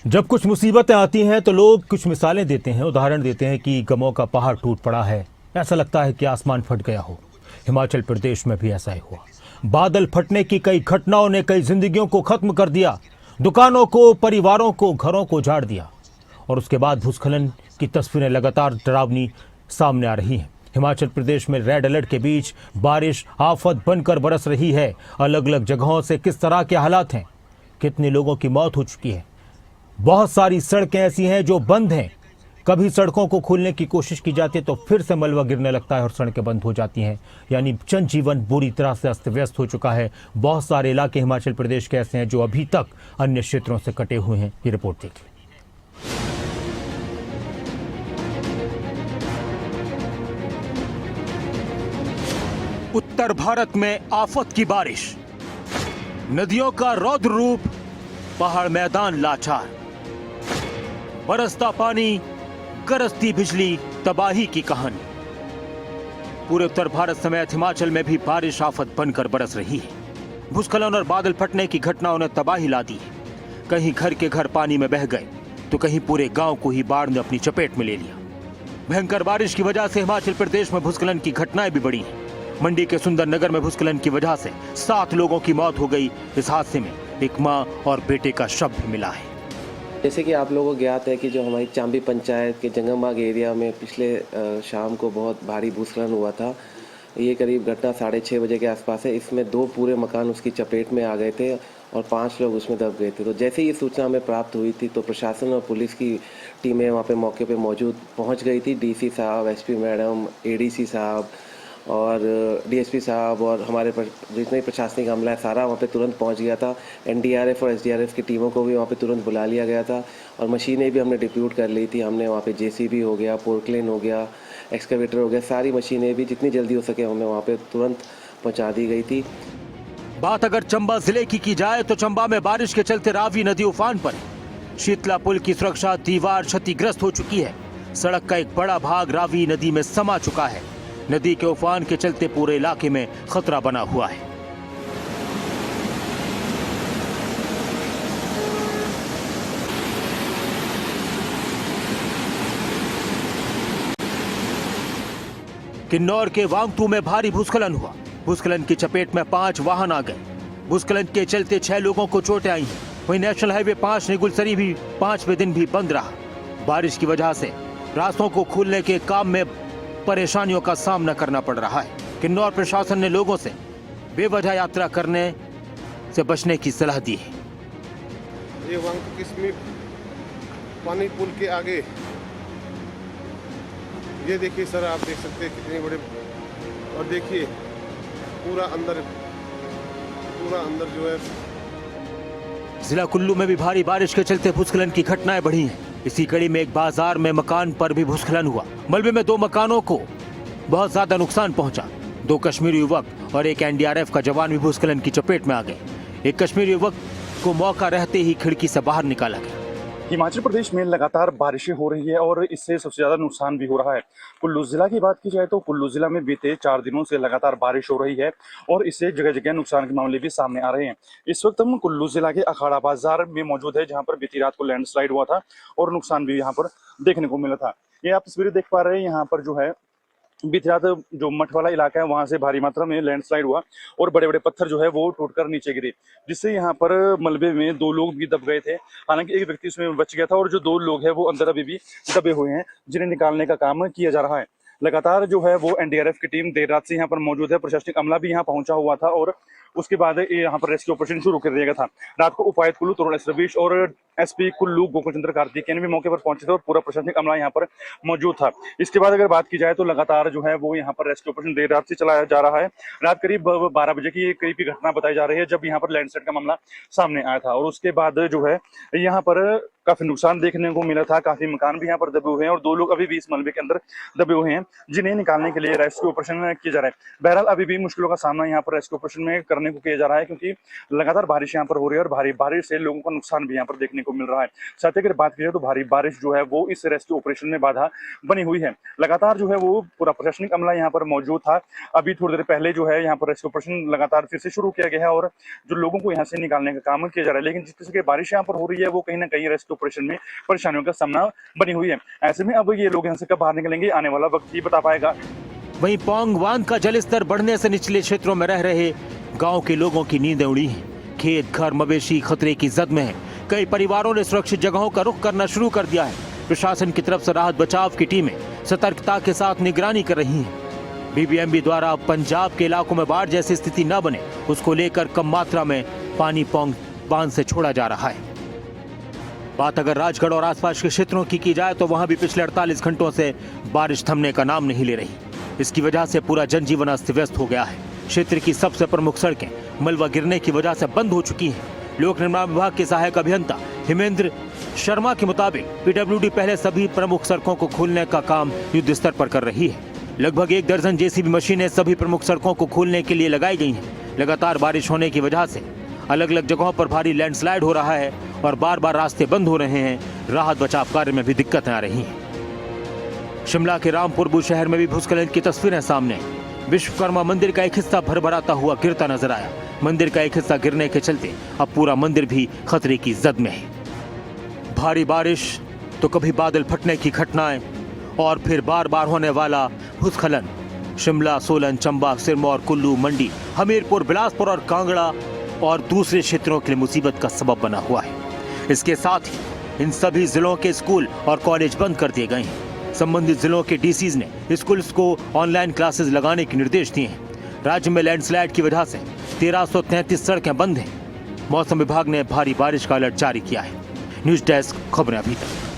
जब कुछ मुसीबतें आती हैं तो लोग कुछ मिसालें देते हैं, उदाहरण देते हैं कि गमों का पहाड़ टूट पड़ा है, ऐसा लगता है कि आसमान फट गया हो। हिमाचल प्रदेश में भी ऐसा ही हुआ। बादल फटने की कई घटनाओं ने कई जिंदगियों को खत्म कर दिया, दुकानों को, परिवारों को, घरों को उजाड़ दिया। और उसके बाद भूस्खलन की तस्वीरें लगातार डरावनी सामने आ रही हैं। हिमाचल प्रदेश में रेड अलर्ट के बीच बारिश आफत बनकर बरस रही है। अलग अलग जगहों से किस तरह के हालात हैं, कितने लोगों की मौत हो चुकी है। बहुत सारी सड़कें ऐसी हैं जो बंद हैं। कभी सड़कों को खोलने की कोशिश की जाती है तो फिर से मलबा गिरने लगता है और सड़कें बंद हो जाती हैं। यानी जनजीवन बुरी तरह से अस्त व्यस्त हो चुका है। बहुत सारे इलाके हिमाचल प्रदेश के ऐसे हैं जो अभी तक अन्य क्षेत्रों से कटे हुए हैं। ये रिपोर्ट देखिए। उत्तर भारत में आफत की बारिश, नदियों का रौद्र रूप, पहाड़ मैदान लाचार, बरसता पानी, गरजती बिजली, तबाही की कहानी। पूरे उत्तर भारत समेत हिमाचल में भी बारिश आफत बनकर बरस रही है। भूस्खलन और बादल फटने की घटनाओं ने तबाही ला दी है। कहीं घर के घर पानी में बह गए तो कहीं पूरे गांव को ही बाढ़ ने अपनी चपेट में ले लिया। भयंकर बारिश की वजह से हिमाचल प्रदेश में भूस्खलन की घटनाएं भी बढ़ी हैं। मंडी के सुंदरनगर में भूस्खलन की वजह से 7 लोगों की मौत हो गई। इस हादसे में एक मां और बेटे का शव भी मिला है। जैसे कि आप लोगों को ज्ञात है कि जो हमारी चांबी पंचायत के जंगमबाग एरिया में पिछले शाम को बहुत भारी भूस्खलन हुआ था। ये करीब घटना 6:30 बजे के आसपास है। इसमें 2 पूरे मकान उसकी चपेट में आ गए थे और 5 लोग उसमें दब गए थे। तो जैसे ही ये सूचना हमें प्राप्त हुई थी तो प्रशासन और पुलिस की टीमें वहाँ पे मौके पे मौजूद पहुँच गई थी। डीसी साहब, एसपी मैडम, एडीसी साहब और डीएसपी साहब और हमारे जितने भी प्रशासनिक अमला है सारा वहाँ पे तुरंत पहुँच गया था। एनडीआरएफ और एसडीआरएफ की टीमों को भी वहाँ पे तुरंत बुला लिया गया था और मशीनें भी हमने डिप्यूट कर ली थी। हमने वहाँ पे जेसीबी हो गया, पोर्टलेन हो गया, एक्सकवेटर हो गया, सारी मशीनें भी जितनी जल्दी हो सके हमें वहाँ पे तुरंत पहुँचा दी गई थी। बात अगर चंबा जिले की जाए तो चंबा में बारिश के चलते रावी नदी उफान पर है। शीतला पुल की सुरक्षा दीवार क्षतिग्रस्त हो चुकी है। सड़क का एक बड़ा भाग रावी नदी में समा चुका है। नदी के उफान के चलते पूरे इलाके में खतरा बना हुआ है। किन्नौर के वांगटू में भारी भूस्खलन हुआ। भूस्खलन की चपेट में 5 वाहन आ गए। भूस्खलन के चलते 6 लोगों को चोटें आई हैं। वहीं नेशनल हाईवे 5 निगुलसरी भी 5वें दिन भी बंद रहा। बारिश की वजह से रास्तों को खोलने के काम में परेशानियों का सामना करना पड़ रहा है। किन्नौर प्रशासन ने लोगों से बेवजह यात्रा करने से बचने की सलाह दी है। ये वांगटू के समीप पानी पुल के आगे ये देखिए सर, आप देख सकते हैं कितने बड़े, और देखिए पूरा अंदर जो है। जिला कुल्लू में भी भारी बारिश के चलते भूस्खलन की घटनाएं बढ़ी हैं। इसी कड़ी में एक बाजार में मकान पर भी भूस्खलन हुआ। मलबे में 2 मकानों को बहुत ज्यादा नुकसान पहुंचा। 2 कश्मीरी युवक और एक एनडीआरएफ का जवान भी भूस्खलन की चपेट में आ गए। एक कश्मीरी युवक को मौका रहते ही खिड़की से बाहर निकाला गया। हिमाचल प्रदेश में लगातार बारिशें हो रही है और इससे सबसे ज्यादा नुकसान भी हो रहा है। कुल्लू जिला की बात की जाए तो कुल्लू जिला में बीते 4 दिनों से लगातार बारिश हो रही है और इससे जगह जगह नुकसान के मामले भी सामने आ रहे हैं। इस वक्त हम कुल्लू जिला के अखाड़ा बाजार में मौजूद है, जहां पर बीती रात को लैंडस्लाइड हुआ था और नुकसान भी यहाँ पर देखने को मिला था। ये आप तस्वीरें देख पा रहे हैं, यहाँ पर जो है बीती रात जो मठ वाला इलाका है वहां से भारी मात्रा में लैंडस्लाइड हुआ और बड़े बड़े पत्थर जो है वो टूटकर नीचे गिरे, जिससे यहाँ पर मलबे में 2 लोग भी दब गए थे। हालांकि एक व्यक्ति उसमें बच गया था और जो 2 लोग हैं वो अंदर अभी भी दबे हुए हैं, जिन्हें निकालने का काम किया जा रहा है। लगातार जो है वो एनडीआरएफ की टीम देर रात से यहाँ पर मौजूद है। प्रशासनिक अमला भी यहाँ पहुंचा हुआ था और उसके बाद यहाँ पर रेस्क्यू ऑपरेशन शुरू कर दिया गया था। रात को उपायुक्त कुल्लू तरुण एस रवीश और एसपी कुल्लू गोकुल चंद्र कार्तिकेयन भी मौके पर पहुंचे थे और पूरा प्रशासनिक अमला यहाँ पर मौजूद था। इसके बाद अगर बात की जाए तो लगातार जो है वो यहाँ पर रेस्क्यू ऑपरेशन देर रात से चलाया जा रहा है। रात करीब 12 बजे की करीब की घटना बताई जा रही है जब यहाँ पर लैंडस्लाइड का मामला सामने आया था और उसके बाद जो है यहाँ पर काफी नुकसान देखने को मिला था। काफी मकान भी यहाँ पर दबे हुए हैं और 2 लोग अभी भी इस मलबे के अंदर दबे हुए हैं, जिन्हें निकालने के लिए रेस्क्यू ऑपरेशन किया जा रहा है। बहरहाल अभी भी मुश्किलों का सामना यहाँ पर रेस्क्यू ऑपरेशन में करने को किया जा रहा है, क्योंकि लगातार बारिश यहाँ पर हो रही है और भारी बारिश से लोगों का नुकसान भी यहाँ पर देखने को मिल रहा है। साथ ही अगर बात की जाए तो भारी बारिश जो है वो इस रेस्क्यू ऑपरेशन में बाधा बनी हुई है। लगातार जो है वो पूरा प्रशासनिक अमला यहाँ पर मौजूद था। अभी थोड़ी देर पहले जो है यहाँ पर रेस्क्यू ऑपरेशन लगातार फिर से शुरू किया गया है और जो लोगों को यहाँ से निकालने का काम किया जा रहा है। लेकिन जिस तरह की बारिश यहाँ पर हो रही है वो कहीं ना कहीं रेस्क्यू ऑपरेशन में परेशानियों का सामना बनी हुई है। ऐसे में अब ये लोग यहाँ से कब बाहर निकलेंगे, आने वाला वक्त ही बता पाएगा। वहीं पौंग बांध का जलस्तर बढ़ने से निचले क्षेत्रों में रह रहे गांव के लोगों की नींदें उड़ी हैं। खेत, घर, मवेशी खतरे की जद में हैं। कई परिवारों ने सुरक्षित जगहों का रुख करना शुरू कर दिया है। प्रशासन की तरफ से राहत बचाव की टीमें सतर्कता के साथ निगरानी कर रही हैं। बीबीएमबी द्वारा पंजाब के इलाकों में बाढ़ जैसी स्थिति न बने, उसको लेकर कम मात्रा में पानी पौंग बांध से छोड़ा जा रहा है। बात अगर राजगढ़ और आसपास के क्षेत्रों की जाए तो वहां भी पिछले 48 घंटों से बारिश थमने का नाम नहीं ले रही। इसकी वजह से पूरा जनजीवन अस्त व्यस्त हो गया है। क्षेत्र की सबसे प्रमुख सड़कें मलबा गिरने की वजह से बंद हो चुकी हैं। लोक निर्माण विभाग के सहायक अभियंता हिमेंद्र शर्मा के मुताबिक पीडब्ल्यूडी पहले सभी प्रमुख सड़कों को खोलने का काम युद्ध स्तर पर कर रही है। लगभग 1 दर्जन जेसीबी मशीनें सभी प्रमुख सड़कों को खोलने के लिए लगाई गई हैं। लगातार बारिश होने की वजह से अलग अलग जगहों पर भारी लैंडस्लाइड हो रहा है और बार बार रास्ते बंद हो रहे हैं। राहत बचाव कार्य में भी दिक्कतें आ रही हैं। शिमला के रामपुर शहर में भी भूस्खलन की तस्वीरें सामने। विश्वकर्मा मंदिर का एक हिस्सा भरभराता हुआ गिरता नजर आया। मंदिर का एक हिस्सा गिरने के चलते अब पूरा मंदिर भी खतरे की जद में है। भारी बारिश तो कभी बादल फटने की घटनाएं और फिर बार बार होने वाला भूस्खलन शिमला, सोलन, चंबा, सिरमौर, कुल्लू, मंडी, हमीरपुर, बिलासपुर और कांगड़ा और दूसरे क्षेत्रों के लिए मुसीबत का सबब बना हुआ है। इसके साथ ही इन सभी जिलों के स्कूल और कॉलेज बंद कर दिए गए हैं। संबंधित जिलों के डीसीज ने स्कूल्स को ऑनलाइन क्लासेस लगाने के निर्देश दिए हैं। राज्य में लैंडस्लाइड की वजह से 1333 सड़कें बंद हैं। मौसम विभाग ने भारी बारिश का अलर्ट जारी किया है। न्यूज डेस्क, खबरें अभी तक।